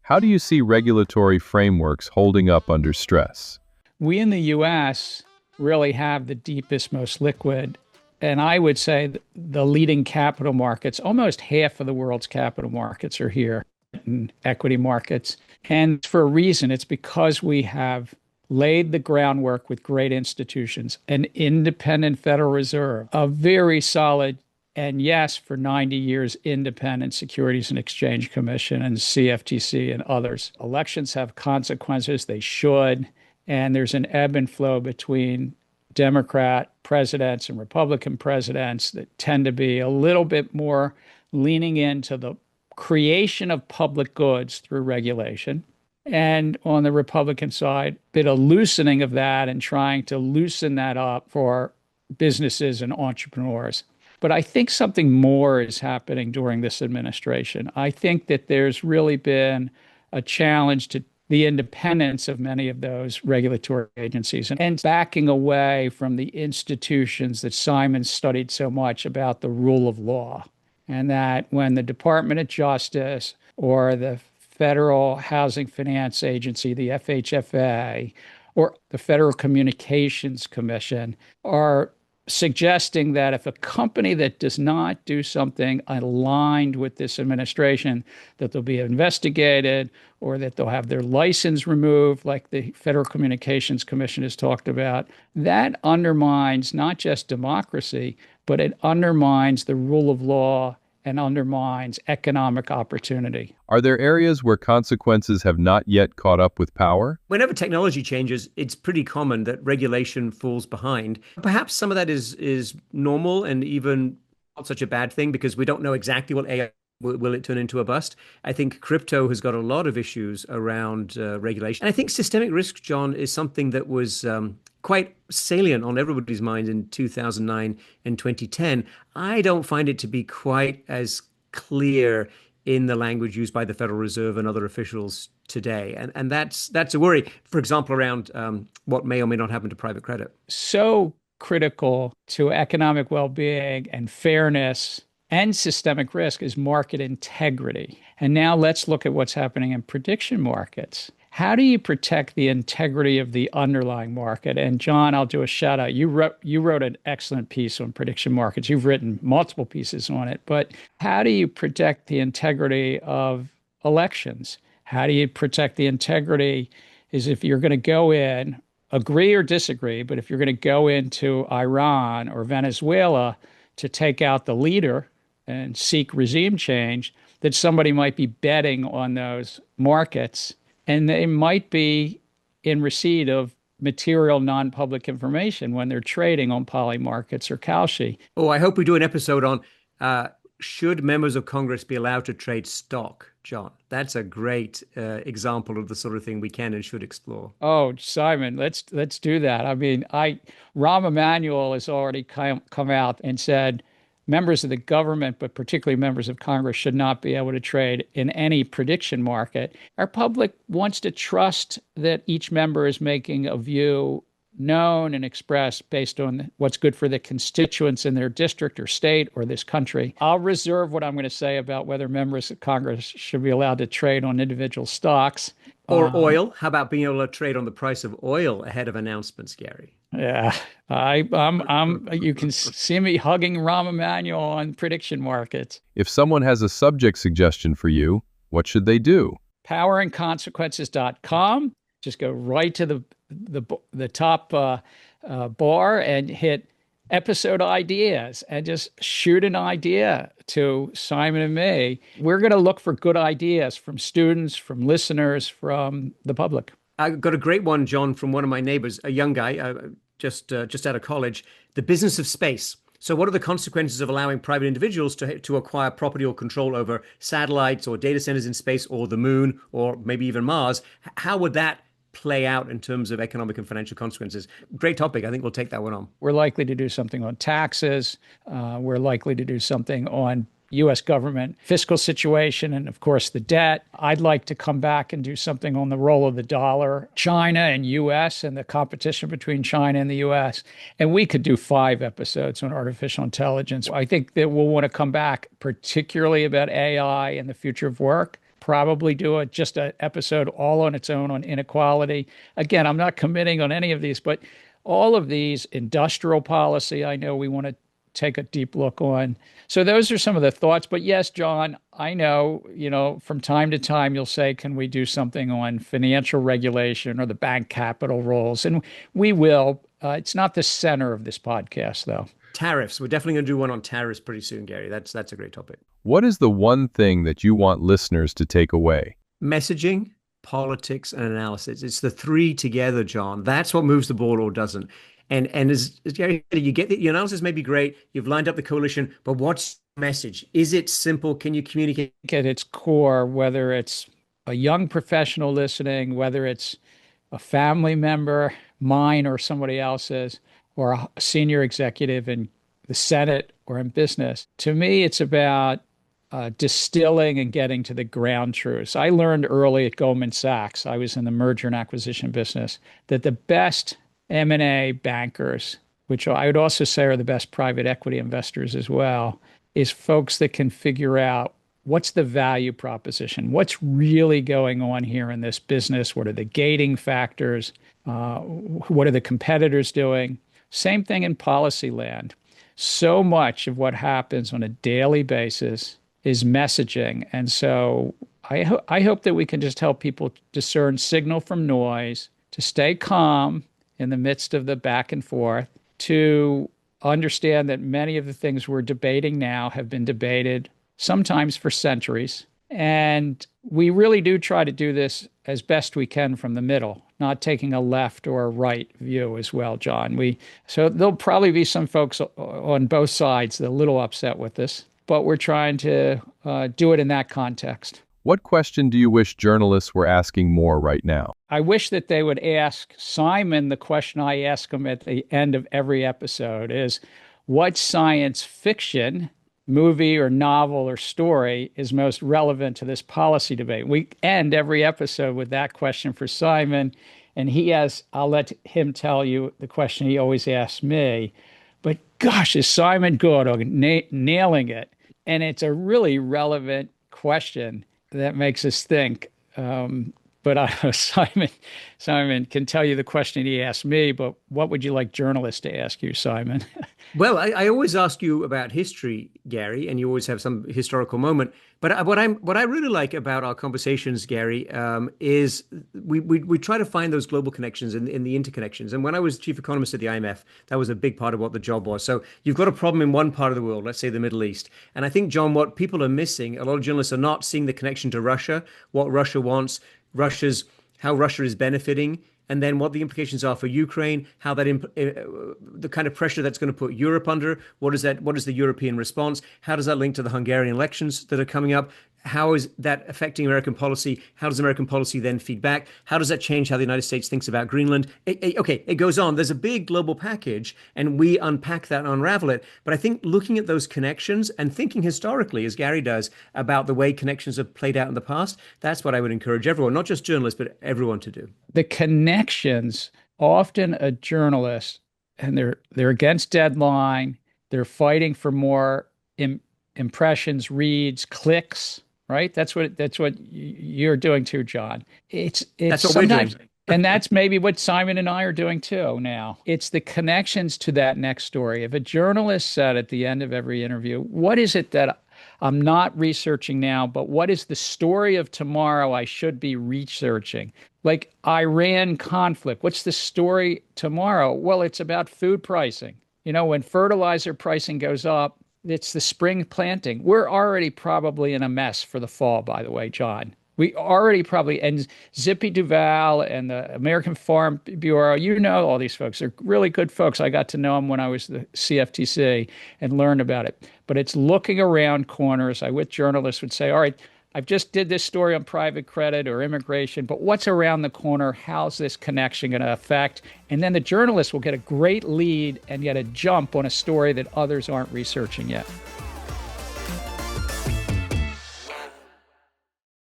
How do you see regulatory frameworks holding up under stress? We in the US really have the deepest, most liquid, and I would say the leading capital markets. Almost half of the world's capital markets are here in equity markets. And for a reason, it's because we have laid the groundwork with great institutions, an independent Federal Reserve, a very solid, and yes, for 90 years, independent Securities and Exchange Commission and CFTC and others. Elections have consequences, they should, and there's an ebb and flow between Democrat presidents and Republican presidents that tend to be a little bit more leaning into the creation of public goods through regulation. And on the Republican side, a bit of loosening of that and trying to loosen that up for businesses and entrepreneurs. But I think something more is happening during this administration. I think that there's really been a challenge to the independence of many of those regulatory agencies and backing away from the institutions that Simon studied so much about the rule of law. And that when the Department of Justice or the Federal Housing Finance Agency, the FHFA, or the Federal Communications Commission are suggesting that if a company that does not do something aligned with this administration, that they'll be investigated or that they'll have their license removed, like the Federal Communications Commission has talked about, that undermines not just democracy, but it undermines the rule of law and undermines economic opportunity. Are there areas where consequences have not yet caught up with power? Whenever technology changes, it's pretty common that regulation falls behind. Perhaps some of that is normal and even not such a bad thing because we don't know exactly what AI will it turn into a bust. I think crypto has got a lot of issues around regulation. And I think systemic risk, John, is something that was quite salient on everybody's mind in 2009 and 2010. I don't find it to be quite as clear in the language used by the Federal Reserve and other officials today. And that's a worry, for example, around what may or may not happen to private credit. So critical to economic well-being and fairness and systemic risk is market integrity. And now let's look at what's happening in prediction markets. How do you protect the integrity of the underlying market? And John, I'll do a shout out. You wrote an excellent piece on prediction markets. You've written multiple pieces on it. But how do you protect the integrity of elections? How do you protect the integrity is if you're going to go in, agree or disagree, but if you're going to go into Iran or Venezuela to take out the leader and seek regime change, that somebody might be betting on those markets and they might be in receipt of material non-public information when they're trading on poly markets or Kalshi. Oh, I hope we do an episode on should members of Congress be allowed to trade stock, John? That's a great example of the sort of thing we can and should explore. Oh, Simon, let's do that. I mean, Rahm Emanuel has already come out and said members of the government, but particularly members of Congress, should not be able to trade in any prediction market. Our public wants to trust that each member is making a view known and expressed based on what's good for the constituents in their district or state or this country. I'll reserve what I'm going to say about whether members of Congress should be allowed to trade on individual stocks. Or oil. How about being able to trade on the price of oil ahead of announcements, Gary? Yeah, you can see me hugging Rahm Emanuel on prediction markets. If someone has a subject suggestion for you, what should they do? Powerandconsequences.com. Just go right to the top bar and hit episode ideas and just shoot an idea to Simon and me. We're going to look for good ideas from students, from listeners, from the public. I got a great one, John, from one of my neighbors, a young guy, just out of college. The business of space. So what are the consequences of allowing private individuals to acquire property or control over satellites or data centers in space or the moon or maybe even Mars? How would that play out in terms of economic and financial consequences? Great topic. I think we'll take that one on. We're likely to do something on taxes. We're likely to do something on U.S. government fiscal situation and, of course, the debt. I'd like to come back and do something on the role of the dollar, China and U.S. and the competition between China and the U.S. And we could do 5 episodes on artificial intelligence. I think that we'll want to come back particularly about AI and the future of work. Probably do just an episode all on its own on inequality. Again, I'm not committing on any of these, but all of these, industrial policy, I know we want to take a deep look on. So those are some of the thoughts. But yes, John, I know, from time to time you'll say, can we do something on financial regulation or the bank capital rules? And we will. It's not the center of this podcast, though. Tariffs. We're definitely going to do one on tariffs pretty soon, Gary. That's a great topic. What is the one thing that you want listeners to take away? Messaging, politics, and analysis. It's the 3 together, John. That's what moves the ball or doesn't. And as Gary said, you get your analysis may be great. You've lined up the coalition, but what's the message? Is it simple? Can you communicate? At its core, whether it's a young professional listening, whether it's a family member, mine or somebody else's, or a senior executive in the Senate or in business, to me, it's about distilling and getting to the ground truths. I learned early at Goldman Sachs, I was in the merger and acquisition business, that the best M&A bankers, which I would also say are the best private equity investors as well, is folks that can figure out what's the value proposition, what's really going on here in this business, what are the gating factors, what are the competitors doing. Same thing in policy land. So much of what happens on a daily basis is messaging. And so I hope that we can just help people discern signal from noise, to stay calm in the midst of the back and forth, to understand that many of the things we're debating now have been debated sometimes for centuries. And we really do try to do this as best we can from the middle, not taking a left or a right view as well, John. So there'll probably be some folks on both sides that are a little upset with this, but we're trying to do it in that context. What question do you wish journalists were asking more right now? I wish that they would ask Simon the question I ask him at the end of every episode is, what science fiction, movie or novel or story is most relevant to this policy debate? We end every episode with that question for Simon, and I'll let him tell you the question he always asks me. But gosh, is Simon good on nailing it? And it's a really relevant question that makes us think. But Simon can tell you the question he asked me, but what would you like journalists to ask you, Simon? Well, I always ask you about history, Gary, and you always have some historical moment. But what I really like about our conversations, Gary, is we try to find those global connections in the interconnections. And when I was chief economist at the IMF, that was a big part of what the job was. So you've got a problem in one part of the world, let's say the Middle East. And I think, John, what people are missing, a lot of journalists are not seeing the connection to Russia, what Russia wants, how Russia is benefiting, and then what the implications are for Ukraine, how that the kind of pressure that's going to put Europe under. What is the European response? How does that link to the Hungarian elections that are coming up? How is that affecting American policy? How does American policy then feed back? How does that change how the United States thinks about Greenland? It goes on. There's a big global package, and we unpack that and unravel it. But I think looking at those connections and thinking historically, as Gary does, about the way connections have played out in the past, that's what I would encourage everyone, not just journalists, but everyone to do. The connections, often a journalist, and they're against deadline, they're fighting for more impressions, reads, clicks. Right? That's what you're doing too, John. It's that's what we're doing. And that's maybe what Simon and I are doing too now. It's the connections to that next story. If a journalist said at the end of every interview, what is it that I'm not researching now, but what is the story of tomorrow I should be researching? Like Iran conflict, what's the story tomorrow? Well, it's about food pricing. When fertilizer pricing goes up, it's the spring planting. We're already probably in a mess for the fall, by the way, John. We already probably, and Zippy Duval and the American Farm Bureau, all these folks. They're really good folks. I got to know them when I was the CFTC and learned about it. But it's looking around corners. I, with journalists, would say, all right, I've just did this story on private credit or immigration, but what's around the corner? How's this connection going to affect? And then the journalist will get a great lead and get a jump on a story that others aren't researching yet.